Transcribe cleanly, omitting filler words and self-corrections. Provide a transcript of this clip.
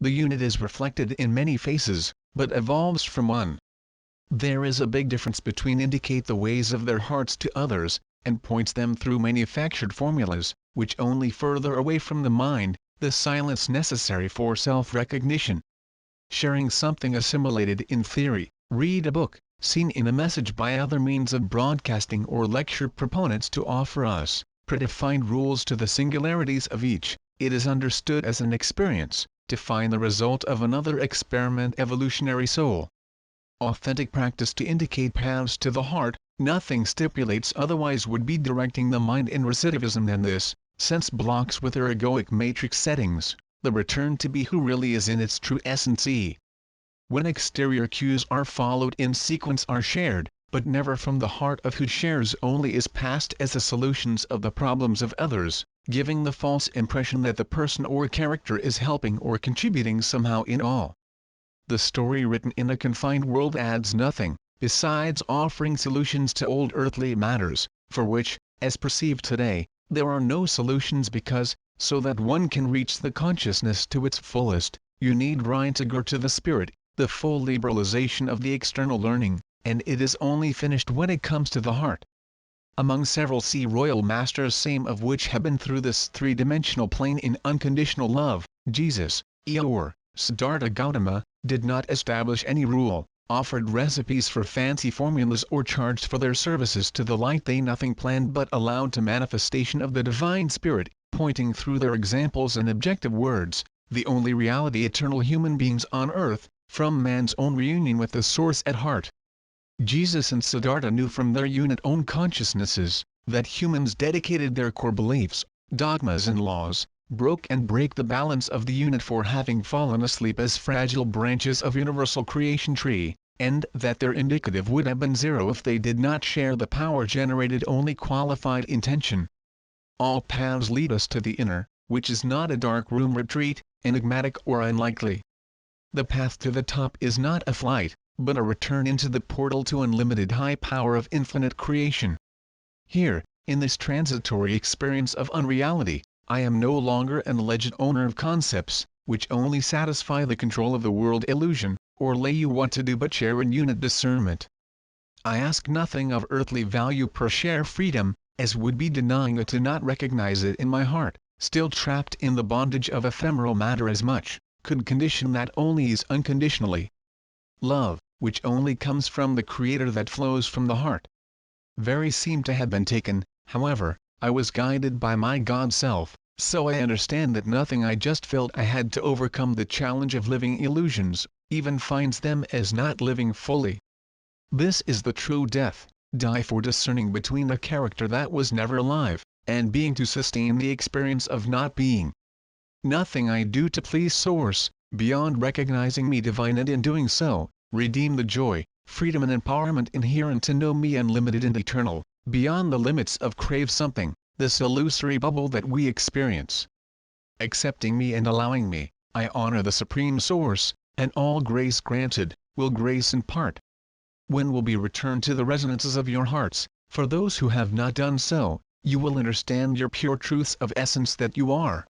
The unit is reflected in many faces, but evolves from one. There is a big difference between indicate the ways of their hearts to others, and points them through manufactured formulas, which only further away from the mind, the silence necessary for self-recognition. Sharing something assimilated in theory, read a book, seen in a message by other means of broadcasting or lecture proponents to offer us predefined rules to the singularities of each, it is understood as an experience, to find the result of another experiment evolutionary soul. Authentic practice to indicate paths to the heart, nothing stipulates otherwise would be directing the mind in recidivism than this, sense blocks with their egoic matrix settings, the return to be who really is in its true essence. When exterior cues are followed in sequence are shared, but never from the heart of who shares only is passed as the solutions of the problems of others, giving the false impression that the person or character is helping or contributing somehow in all. The story written in a confined world adds nothing, besides offering solutions to old earthly matters, for which, as perceived today, there are no solutions because, so that one can reach the consciousness to its fullest, you need reintegr to the spirit, the full liberalization of the external learning, and it is only finished when it comes to the heart. Among several sea royal masters, same of which have been through this three-dimensional plane in unconditional love, Jesus, or Siddhartha Gautama, did not establish any rule, offered recipes for fancy formulas or charged for their services to the light. They nothing planned but allowed to manifestation of the divine spirit, pointing through their examples and objective words, the only reality eternal human beings on earth, from man's own reunion with the source at heart. Jesus and Siddhartha knew from their unit-own consciousnesses, that humans dedicated their core beliefs, dogmas and laws, broke and break the balance of the unit for having fallen asleep as fragile branches of universal creation tree, and that their indicative would have been zero if they did not share the power generated only qualified intention. All paths lead us to the inner, which is not a dark room retreat, enigmatic or unlikely. The path to the top is not a flight, but a return into the portal to unlimited high power of infinite creation. Here, in this transitory experience of unreality, I am no longer an alleged owner of concepts, which only satisfy the control of the world illusion, or lay you what to do but share in unit discernment. I ask nothing of earthly value per share freedom, as would be denying it to not recognize it in my heart, still trapped in the bondage of ephemeral matter as much, could condition that only is unconditionally. Love, which only comes from the Creator that flows from the heart. Very seemed to have been taken, however, I was guided by my God self, so I understand that nothing I just felt I had to overcome the challenge of living illusions, even finds them as not living fully. This is the true death, die for discerning between a character that was never alive, and being to sustain the experience of not being. Nothing I do to please Source, beyond recognizing me divine and in doing so, redeem the joy, freedom and empowerment inherent to know me unlimited and eternal, beyond the limits of crave something, this illusory bubble that we experience. Accepting me and allowing me, I honor the Supreme Source, and all grace granted, will grace impart. When will be returned to the resonances of your hearts, for those who have not done so, you will understand your pure truths of essence that you are.